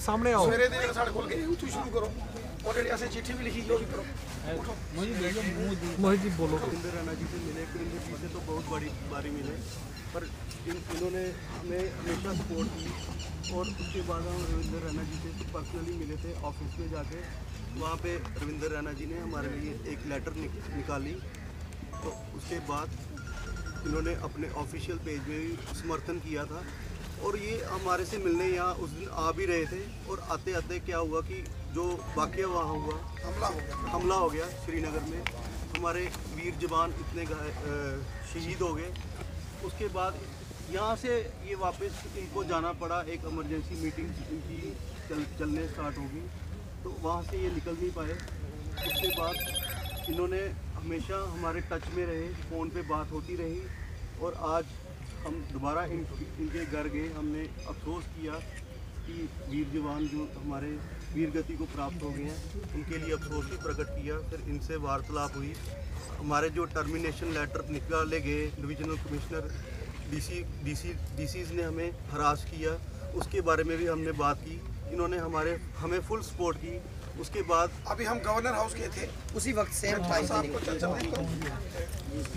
सामने आओ सवेरे दिन साढ़े खोल के तू शुरू करो ऑलरेडी ऐसे चिट्ठी भी लिखी जो भी करो। मोहित जी बोलो। रविंद्र रैना जी से मिले, रविंद्र जी से तो बहुत बड़ी बारी मिले, पर इन्होंने हमें हमेशा सपोर्ट की। और उसके बाद हम रविंद्र रैना जी से पर्सनली मिले थे ऑफिस में जाके। वहाँ पे रविंद्र रैना जी ने हमारे लिए एक लेटर निकाली। तो उसके बाद इन्होंने अपने ऑफिशियल पेज में भी समर्थन किया था। और ये हमारे से मिलने यहाँ उस दिन आ भी रहे थे। और आते आते क्या हुआ कि जो वाक़या वहाँ हुआ, हमला हो गया श्रीनगर में, हमारे वीर जवान इतने शहीद हो गए। उसके बाद यहाँ से ये वापस इनको जाना पड़ा, एक इमरजेंसी मीटिंग इनकी चलने स्टार्ट होगी, तो वहाँ से ये निकल नहीं पाए। उसके बाद इन्होंने हमेशा हमारे टच में रहे, फ़ोन पे बात होती रही। और आज हम दोबारा इनके घर गए, हमने अफसोस किया कि वीर जवान जो हमारे वीर गति को प्राप्त हो गए हैं, उनके लिए अफसोस भी प्रकट किया। फिर इनसे वार्तालाप हुई। हमारे जो टर्मिनेशन लेटर निकाले गए, डिविजनल कमिश्नर डीसीज ने हमें हरास किया, उसके बारे में भी हमने बात की। इन्होंने हमें फुल सपोर्ट की। उसके बाद अभी हम गवर्नर हाउस गए थे, उसी वक्त सेम टाइम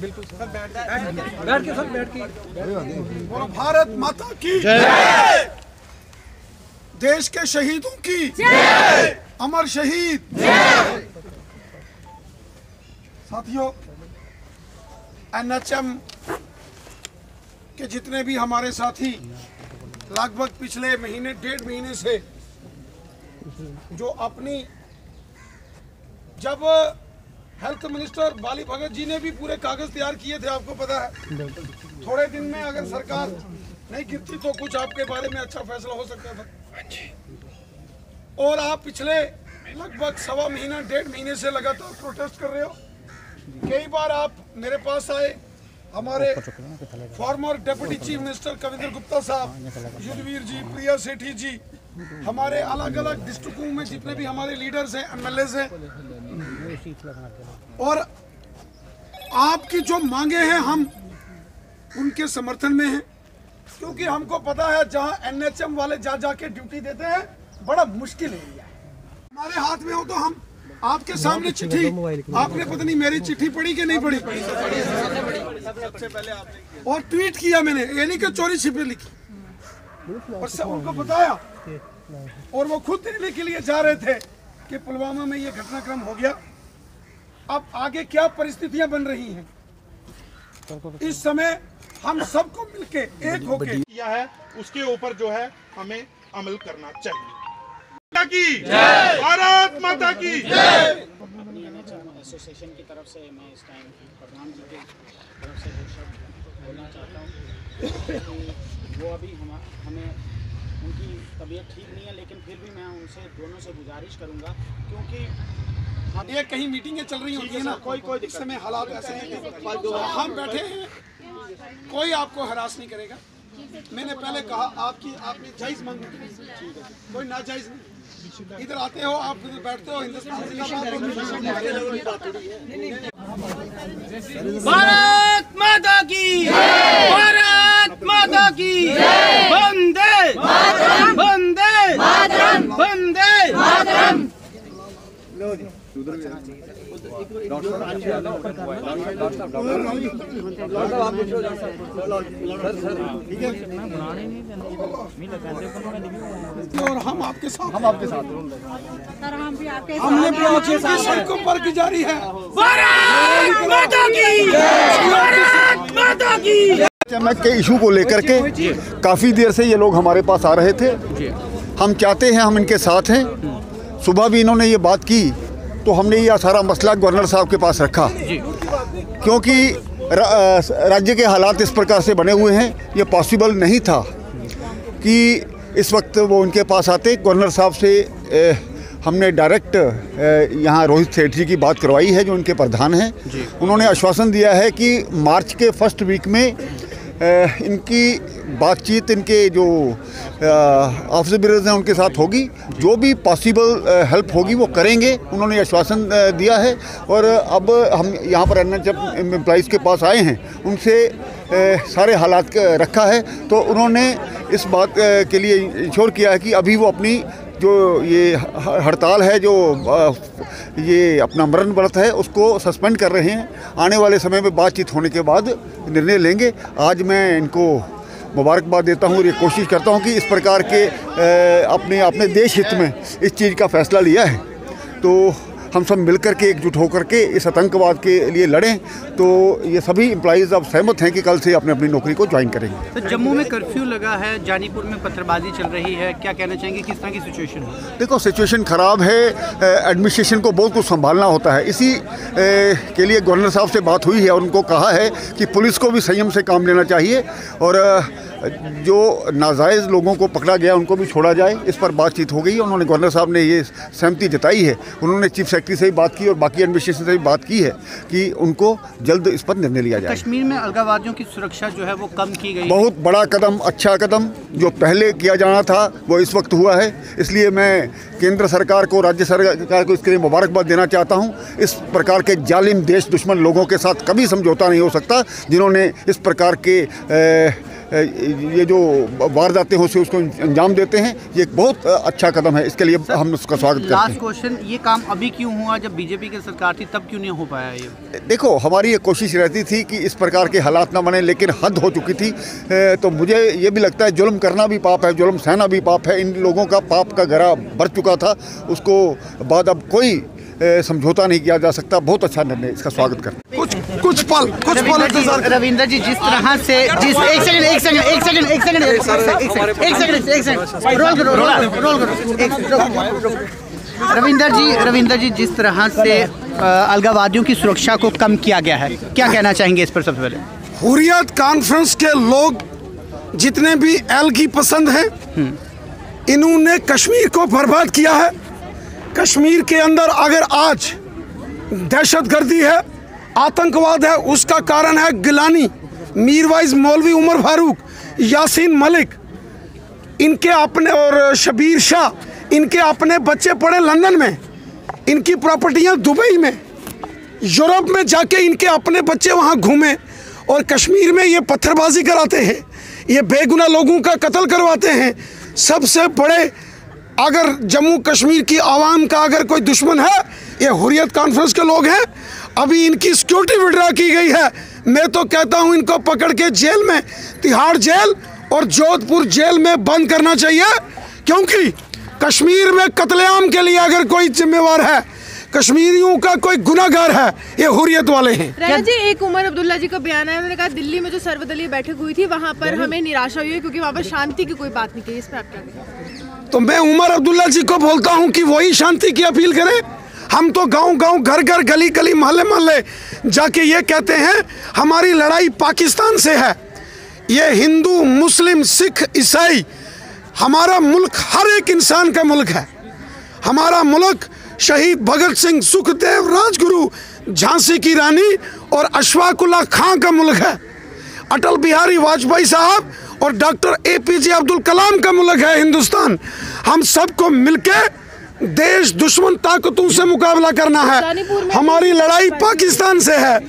बिल्कुल सर, बैठ के बोलो भारत माता की जय, देश के शहीदों की जय, अमर शहीद जय। साथियों, एनएचएम के जितने भी हमारे साथी लगभग पिछले महीने 1.5 महीने से जो अपनी, जब हेल्थ मिनिस्टर बाली भगत जी ने भी पूरे कागज तैयार किए थे, आपको पता है, थोड़े दिन में अगर सरकार नहीं गिरती तो कुछ आपके बारे में अच्छा फैसला हो सकता था। और आप पिछले लगभग 1.25 महीना 1.5 महीने से लगातार प्रोटेस्ट कर रहे हो। कई बार आप मेरे पास आए, हमारे former deputy chief minister Kavinder Gupta sahab, Yudhvir जी, प्रिया सेठी जी, हमारे अलग अलग डिस्ट्रिक्टों में जितने भी हमारे लीडर्स हैं, एमएलए हैं, और आपकी जो मांगे हैं हम उनके समर्थन में हैं। क्योंकि हमको पता है जहां एनएचएम वाले जा जाके ड्यूटी देते हैं, बड़ा मुश्किल एरिया है। हमारे हाथ में हो तो हम आपके सामने चिट्ठी, आपने पता नहीं मेरी चिट्ठी पढ़ी कि नहीं पढ़ी, सबसे पहले आपने और ट्वीट किया मैंने, यानी कि चोरी छिपे लिखी, और सब उनको बताया। और वो खुद दिल्ली के लिए जा रहे थे कि पुलवामा में ये घटनाक्रम हो गया। अब आगे क्या परिस्थितियां बन रही हैं, इस समय हम सबको मिलके एक होके किया है, उसके ऊपर जो है हमें अमल करना चाहिए। भारत माता की जय। एसोसिएशन की तरफ से मैं इस टाइम प्रधान जी की तरफ से दो शब्द बोलना चाहता हूँ। वो अभी हमें उनकी तबीयत ठीक नहीं है, लेकिन फिर भी मैं उनसे दोनों से गुजारिश करूँगा, क्योंकि हम ये कहीं मीटिंगें चल रही होती है ना, कोई इस समय हालात ऐसे हैं कि हम बैठे हैं, कोई आपको हरास नहीं करेगा। मैंने पहले कहा आपने जायज मांगी, कोई नाजायज नहीं। इधर आते हो, आप इधर बैठते हो, हिंदुस्तान भारत माता की भारत माता की वंदे वंदे वंदे और हम आपके साथ हमने भी आपके साथ सबको पर गुजारी है। भारत माता की भारत माता की। के इशू को लेकर के काफ़ी देर से ये लोग हमारे पास आ रहे थे। हम चाहते हैं, हम इनके साथ हैं। सुबह भी इन्होंने ये बात की तो हमने ये सारा मसला गवर्नर साहब के पास रखा, क्योंकि राज्य के हालात इस प्रकार से बने हुए हैं, ये पॉसिबल नहीं था कि इस वक्त वो उनके पास आते। गवर्नर साहब से हमने डायरेक्ट यहाँ रोहित सेठी की बात करवाई है, जो उनके प्रधान हैं। उन्होंने आश्वासन दिया है कि मार्च के फर्स्ट वीक में इनकी बातचीत इनके जो ऑफिसर बिरर्स हैं उनके साथ होगी, जो भी पॉसिबल हेल्प होगी वो करेंगे, उन्होंने आश्वासन दिया है। और अब हम यहाँ पर जब एम्प्लॉइज़ के पास आए हैं उनसे सारे हालात रखा है, तो उन्होंने इस बात के लिए इंश्योर किया है कि अभी वो अपनी जो ये हड़ताल है, जो ये अपना मरण व्रत है, उसको सस्पेंड कर रहे हैं। आने वाले समय में बातचीत होने के बाद निर्णय लेंगे। आज मैं इनको मुबारकबाद देता हूँ और ये कोशिश करता हूँ कि इस प्रकार के अपने देश हित में इस चीज़ का फैसला लिया है, तो हम सब मिलकर के एकजुट होकर के इस आतंकवाद के लिए लड़ें। तो ये सभी एम्प्लॉइज़ अब सहमत हैं कि कल से अपनी अपनी नौकरी को ज्वाइन करेंगे। तो जम्मू में कर्फ्यू लगा है, जानीपुर में पत्थरबाजी चल रही है, क्या कहना चाहेंगे, किस तरह की सिचुएशन है? देखो, सिचुएशन ख़राब है, एडमिनिस्ट्रेशन को बहुत कुछ संभालना होता है। इसी के लिए गवर्नर साहब से बात हुई है और उनको कहा है कि पुलिस को भी संयम से काम लेना चाहिए और जो नाजायज़ लोगों को पकड़ा गया उनको भी छोड़ा जाए। इस पर बातचीत हो गई। उन्होंने, गवर्नर साहब ने ये सहमति जताई है। उन्होंने चीफ सेक्रेटरी से भी बात की और बाकी एडमिनिस्ट्रेशन से भी बात की है कि उनको जल्द इस पर निर्णय लिया जाए। कश्मीर में अलगाववादियों की सुरक्षा जो है वो कम की गई, बहुत बड़ा कदम, अच्छा कदम, जो पहले किया जाना था वो इस वक्त हुआ है। इसलिए मैं केंद्र सरकार को, राज्य सरकार को इसके लिए मुबारकबाद देना चाहता हूँ। इस प्रकार के जालिम देश दुश्मन लोगों के साथ कभी समझौता नहीं हो सकता, जिन्होंने इस प्रकार के ये जो वारदातें हो से उसको अंजाम देते हैं। ये एक बहुत अच्छा कदम है, इसके लिए हम उसका स्वागत करते हैं। लास्ट क्वेश्चन, ये काम अभी क्यों हुआ? जब बीजेपी की सरकार थी तब क्यों नहीं हो पाया ये? देखो, हमारी ये कोशिश रहती थी कि इस प्रकार के हालात ना बने, लेकिन हद हो चुकी थी। तो मुझे ये भी लगता है जुल्म करना भी पाप है, जुल्म सहना भी पाप है। इन लोगों का पाप का घड़ा भर चुका था, उसको बाद अब कोई समझौता नहीं किया जा सकता। बहुत अच्छा निर्णय, इसका स्वागत कर। कुछ पल रविंदर जी, जिस तरह से एक सेकंड रविंदर जी जिस तरह से अलगाववादियों की सुरक्षा को कम किया गया है, क्या कहना चाहेंगे इस पर? सबसे पहले, हुर्रियत कॉन्फ्रेंस के लोग जितने भी एल की पसंद हैं, इन्होंने कश्मीर को बर्बाद किया है। कश्मीर के अंदर अगर आज दहशतगर्दी है, आतंकवाद है, उसका कारण है गिलानी, मीरवाइज मौलवी उमर फारूक, यासीन मलिक, इनके अपने, और शबीर शाह, इनके अपने बच्चे पड़े लंदन में, इनकी प्रॉपर्टियां दुबई में, यूरोप में जाके इनके अपने बच्चे वहां घूमे, और कश्मीर में ये पत्थरबाजी कराते हैं, ये बेगुनाह लोगों का कत्ल करवाते हैं। सबसे बड़े, अगर जम्मू कश्मीर की आवाम का अगर कोई दुश्मन है, ये हुर्रियत कॉन्फ्रेंस के लोग हैं। अभी इनकी सिक्योरिटी विड्रॉ की गई है। मैं तो कहता हूं इनको पकड़ के जेल में, तिहाड़ जेल और जोधपुर जेल में बंद करना चाहिए, क्योंकि कश्मीर में कत्लेआम के लिए अगर कोई जिम्मेवार है, कश्मीरियों का कोई गुनाहगार है, ये हुर्रियत वाले हैं। राजा जी, एक उमर अब्दुल्ला जी का बयान है, उन्होंने कहा दिल्ली में जो सर्वदलीय बैठक हुई थी वहां पर हमें निराशा हुई है क्योंकि वहां पर शांति की कोई बात नहीं की। इस पर आप क्या कहेंगे? तो मैं उमर अब्दुल्ला जी को बोलता हूं कि वही शांति की अपील करें। हम तो गांव-गांव, घर-घर, गली-गली, मोहल्ले-मोहल्ले जाके ये कहते हैं हमारी लड़ाई पाकिस्तान से है। ये हिंदू, मुस्लिम, सिख, ईसाई, हमारा मुल्क हर एक इंसान का मुल्क है। हमारा मुल्क शहीद भगत सिंह, सुखदेव, राजगुरु, झांसी की रानी और अशफाकुल्लाह खां का मुल्क है। अटल बिहारी वाजपेयी साहब और डॉक्टर APJ अब्दुल कलाम का मुल्क है हिंदुस्तान। हम सबको मिलके देश दुश्मन ताकतों से मुकाबला करना है। हमारी लड़ाई पाकिस्तान से है।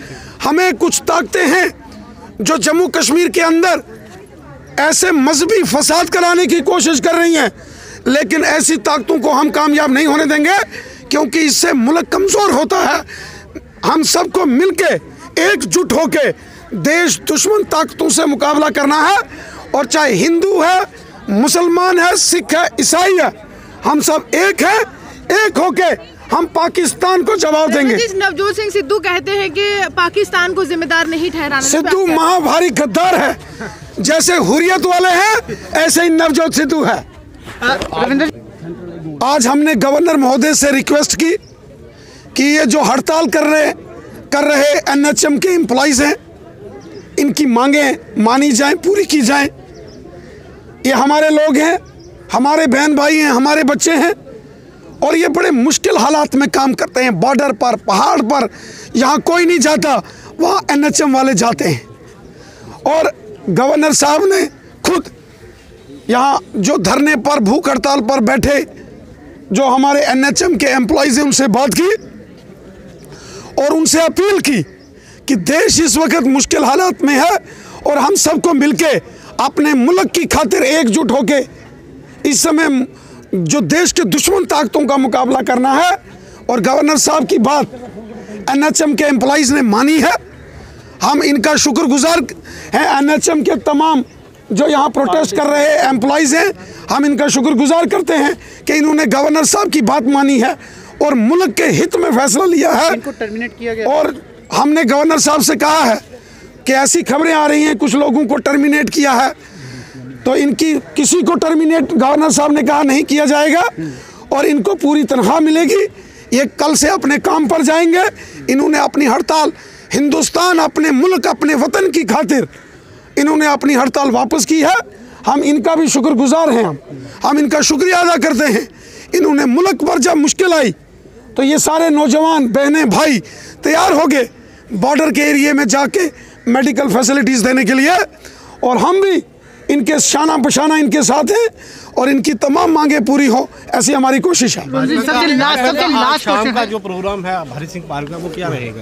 हमें कुछ ताकतें हैं जो जम्मू कश्मीर के अंदर ऐसे मजहबी फसाद कराने की कोशिश कर रही हैं, लेकिन ऐसी ताकतों को हम कामयाब नहीं होने देंगे, क्योंकि इससे मुल्क कमज़ोर होता है। हम सबको मिलके एकजुट होके देश दुश्मन ताकतों से मुकाबला करना है, और चाहे हिंदू है, मुसलमान है, सिख है, ईसाई है, हम सब एक हैं। एक होके हम पाकिस्तान को जवाब देंगे। नवजोत सिंह सिद्धू कहते हैं कि पाकिस्तान को जिम्मेदार नहीं ठहराना। सिद्धू महाभारी गद्दार है। जैसे हुर्रियत वाले हैं, ऐसे ही नवजोत सिद्धू है। आज हमने गवर्नर महोदय से रिक्वेस्ट की कि ये जो हड़ताल कर रहे NHM के एम्प्लॉइज हैं, इनकी मांगें मानी जाएं, पूरी की जाएं। ये हमारे लोग हैं, हमारे बहन भाई हैं, हमारे बच्चे हैं, और ये बड़े मुश्किल हालात में काम करते हैं। बॉर्डर पर, पहाड़ पर, यहाँ कोई नहीं जाता, वहाँ NHM वाले जाते हैं। और गवर्नर साहब ने खुद यहाँ जो धरने पर भूख हड़ताल पर बैठे जो हमारे एनएचएम के एम्प्लॉइज हैं उनसे बात की और उनसे अपील की कि देश इस वक्त मुश्किल हालात में है और हम सबको मिलके अपने मुल्क की खातिर एकजुट होके इस समय जो देश के दुश्मन ताकतों का मुकाबला करना है। और गवर्नर साहब की बात एनएचएम के एम्प्लॉइज ने मानी है। हम इनका शुक्रगुजार हैं। एनएचएम के तमाम जो यहाँ प्रोटेस्ट कर रहे एम्प्लॉइज हैं, हम इनका शुक्रगुजार करते हैं कि इन्होंने गवर्नर साहब की बात मानी है और मुल्क के हित में फैसला लिया है। इनको टर्मिनेट किया गया और हमने गवर्नर साहब से कहा है कि ऐसी खबरें आ रही हैं कुछ लोगों को टर्मिनेट किया है, तो इनकी किसी को टर्मिनेट गवर्नर साहब ने कहा नहीं किया जाएगा और इनको पूरी तनख्वाह मिलेगी। ये कल से अपने काम पर जाएंगे। इन्होंने अपनी हड़ताल हिंदुस्तान, अपने मुल्क, अपने वतन की खातिर इन्होंने अपनी हड़ताल वापस की है। हम इनका भी शुक्रगुजार हैं। हम इनका शुक्रिया अदा करते हैं। इन्होंने मुल्क पर जब मुश्किल आई तो ये सारे नौजवान बहनें भाई तैयार हो गए बॉर्डर के एरिए में जाके मेडिकल फैसिलिटीज़ देने के लिए, और हम भी इनके शाना बशाना इनके साथ हैं और इनकी तमाम मांगे पूरी हो, ऐसी हमारी कोशिश है। सबसे लास्ट शाम का जो प्रोग्राम है हरि सिंह पार्क में वो क्या रहेगा?